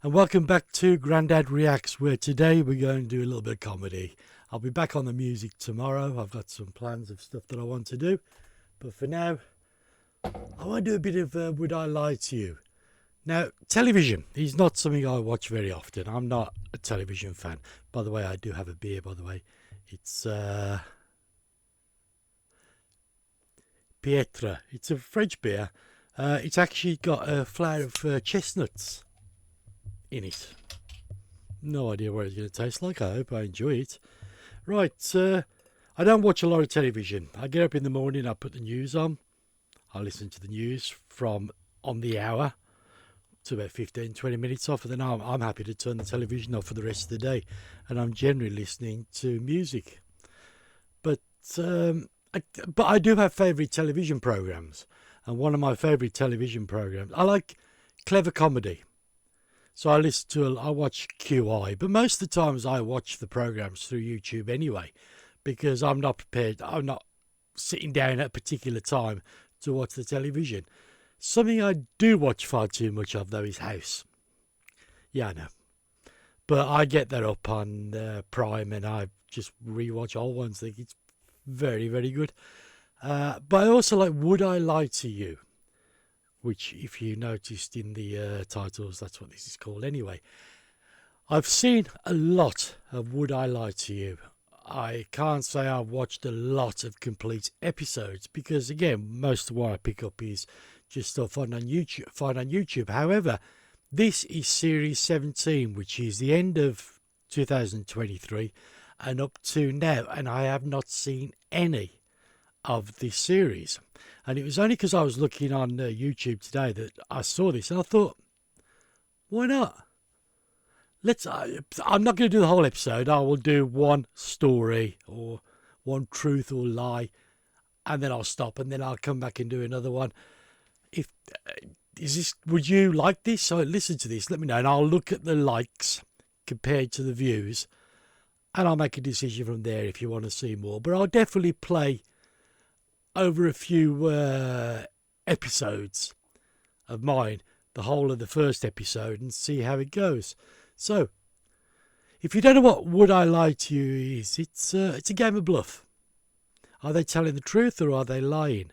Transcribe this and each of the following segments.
And welcome back to Grandad Reacts, where today we're going to do a little bit of comedy. I'll be back on the music tomorrow. I've got some plans of stuff that I want to do. But for now, I want to do a bit of Would I Lie to You? Now, television is not something I watch very often. I'm not a television fan. By the way, I do have a beer, by the way. It's Pietra. It's a French beer. It's actually got a flower of chestnuts in it. No idea what it's going to taste like. I hope I enjoy it. Right, I don't watch a lot of television. I get up in the morning, I put the news on. I listen to the news from on the hour to about 15-20 minutes off, and then I'm happy to turn the television off for the rest of the day, and I'm generally listening to music. But I do have favourite television programmes, and one of my favourite television programmes, I like clever comedy. So I watch QI, but most of the times I watch the programmes through YouTube anyway, because I'm not sitting down at a particular time to watch the television. Something I do watch far too much of, though, is House. Yeah, I know. But I get that up on Prime, and I just rewatch old ones. I think it's very, very good. But I also like Would I Lie to You? Which, if you noticed in the titles, that's what this is called anyway. I've seen a lot of Would I Lie to You. I can't say I've watched a lot of complete episodes because, again, most of what I pick up is just stuff on YouTube. However, this is Series 17, which is the end of 2023 and up to now, and I have not seen any of this series. And it was only because I was looking on YouTube today that I saw this, and I thought, why not? I'm not going to do the whole episode. I will do one story or one truth or lie, and then I'll stop, and then I'll come back and do another one. Would you like this? So listen to this, let me know, and I'll look at the likes compared to the views, and I'll make a decision from there if you want to see more. But I'll definitely play over a few episodes of mine, the whole of the first episode, and see how it goes. So, if you don't know what Would I Lie to You is, it's a game of bluff. Are they telling the truth or are they lying?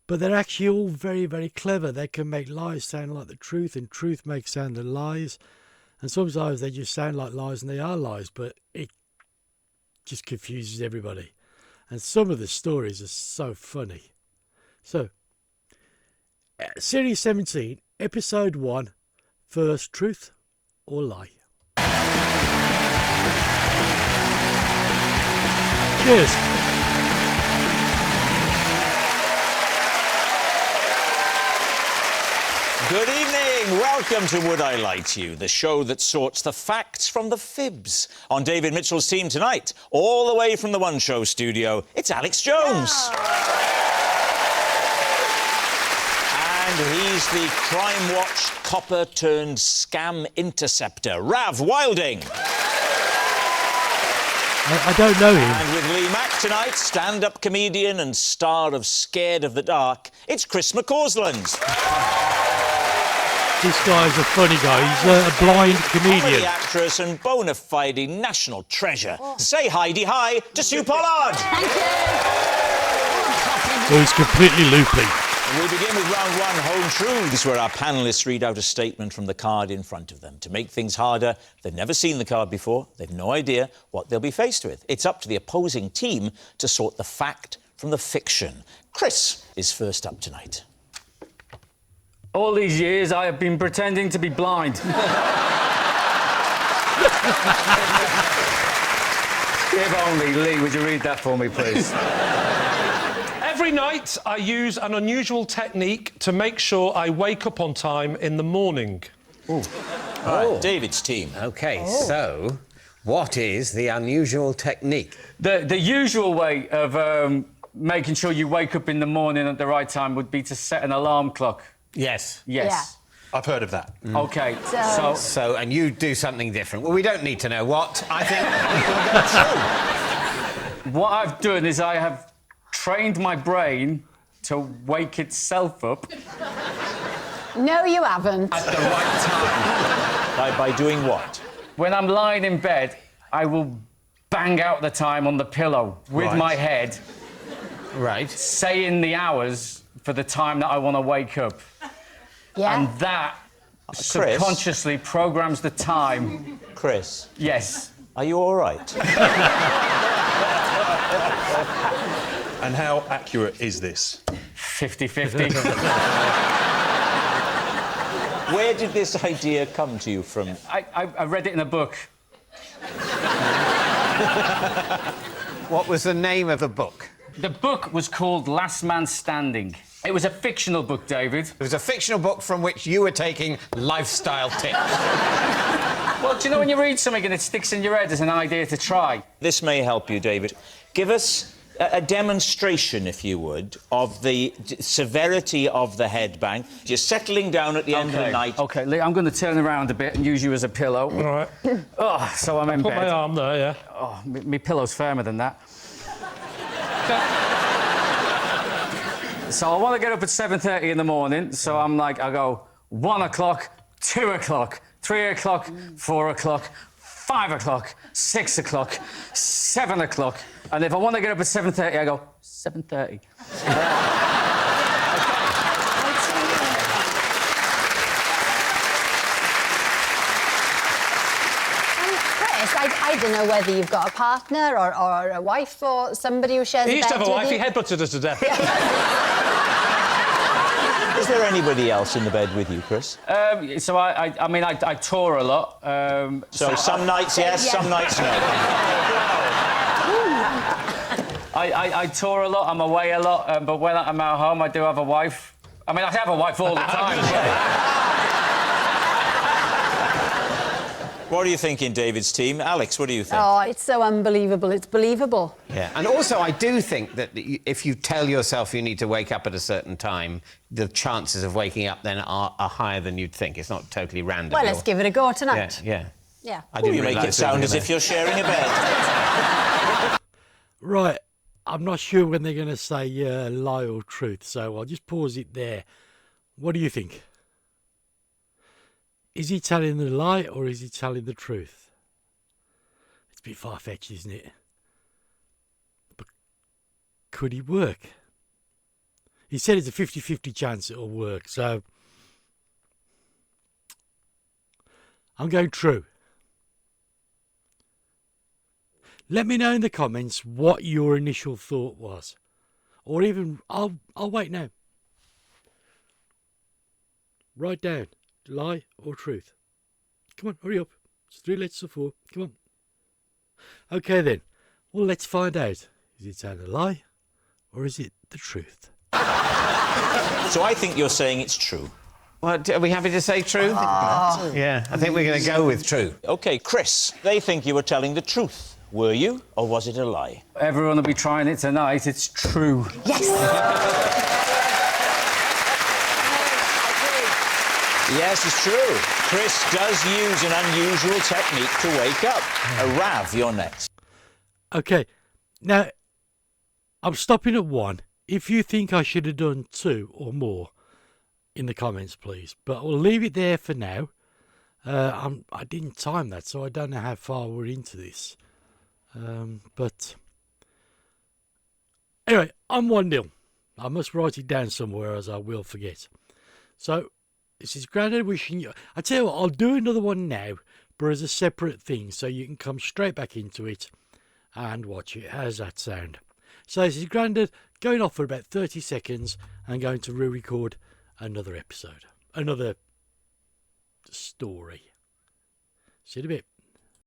But they're actually all very, very clever. They can make lies sound like the truth, and truth makes sound like lies. And sometimes they just sound like lies and they are lies, but it just confuses everybody. And some of the stories are so funny. So, Series 17, Episode 1, First Truth or Lie. Cheers. Good evening. Welcome to Would I Lie to You, the show that sorts the facts from the fibs. On David Mitchell's team tonight, all the way from the One Show studio, it's Alex Jones. And he's the Crime Watch copper turned scam interceptor, Rav Wilding. I don't know him. And with Lee Mack tonight, stand-up comedian and star of Scared of the Dark, it's Chris McCausland. This guy's a funny guy. He's a blind comedian. Comedy actress and bona fide national treasure. Say Heidi hi to Sue Pollard. Thank you. Oh, he's completely loopy. We begin with round one, Home Truths, where our panellists read out a statement from the card in front of them. To make things harder, they've never seen the card before. They've no idea what they'll be faced with. It's up to the opposing team to sort the fact from the fiction. Chris is first up tonight. All these years, I have been pretending to be blind. If only. Lee, would you read that for me, please? Every night, I use an unusual technique to make sure I wake up on time in the morning. All right, David's team. OK, so what is the unusual technique? The usual way of making sure you wake up in the morning at the right time would be to set an alarm clock. Yes. Yes. I've heard of that. OK, So, and you do something different. Well, we don't need to know what. I think we're going to go through. What I've done is I have trained my brain to wake itself up No, you haven't. at the right time. by doing what? When I'm lying in bed, I will bang out the time on the pillow with Right. my head, Right. saying the hours for the time that I want to wake up. Yeah. And that subconsciously programs the time. Chris, Yes. are you all right? And how accurate is this? 50-50. Where did this idea come to you from? I read it in a book. What was the name of the book? The book was called Last Man Standing. It was a fictional book, David. It was a fictional book from which you were taking lifestyle tips. Well, do you know when you read something and it sticks in your head as an idea to try? This may help you, David. Give us a demonstration, if you would, of the severity of the headbang. You're settling down at the end of the night. OK, Lee, I'm going to turn around a bit and use you as a pillow. All right. Oh, so I'm in Put bed. my arm there, yeah. Oh, my pillow's firmer than that. So I want to get up at 7:30 in the morning, so I'm like, I go 1 o'clock, 2 o'clock, 3 o'clock, 4 o'clock, 5 o'clock, 6 o'clock, 7 o'clock, and if I want to get up at 7:30, I go 7:30. Chris, I don't know whether you've got a partner or a wife or somebody who shares He a used to bed have a wife, with he you. headbutted her to death. Is there anybody else in the bed with you, Chris? So I mean, I tour a lot. So some nights yes, Yeah. some nights no. I tour a lot, I'm away a lot, but when I'm at home, I do have a wife. I mean, I have a wife all the time. What are you thinking, David's team? Alex, what do you think? Oh, it's so unbelievable. It's believable. Yeah, and also I do think that if you tell yourself you need to wake up at a certain time, the chances of waking up then are higher than you'd think. It's not totally random. Well, let's give it a go Yeah, tonight. yeah. Yeah. I didn't You make it realise we were sound as gonna- if you're sharing a bed. Right, I'm not sure when they're going to say lie or truth, so I'll just pause it there. What do you think? Is he telling the lie or is he telling the truth? It's a bit far-fetched, isn't it? But could it work? He said it's a 50-50 chance it'll work, so I'm going true. Let me know in the comments what your initial thought was. Or even, I'll wait now. Write down, lie or truth. Come on, hurry up. It's 3 letters of 4. Come on. Okay then. Well, let's find out. Is it telling a lie or is it the truth? So I think you're saying it's true. Well, are we happy to say true? Yeah, I think we're going to go with true. OK, Chris, they think you were telling the truth. Were you, or was it a lie? Everyone will be trying it tonight. It's true. Yes. Yes, it's true. Chris does use an unusual technique to wake up. Rav, you're next. Okay. Now, I'm stopping at 1. If you think I should have done 2 or more, in the comments, please. But we'll leave it there for now. I didn't time that, so I don't know how far we're into this. But anyway, I'm 1-0. I must write it down somewhere, as I will forget. So this is Grandad wishing you. I tell you what, I'll do another one now, but as a separate thing, so you can come straight back into it and watch it. How's that sound? So this is Grandad going off for about 30 seconds and going to re-record another episode, another story. See you in a bit.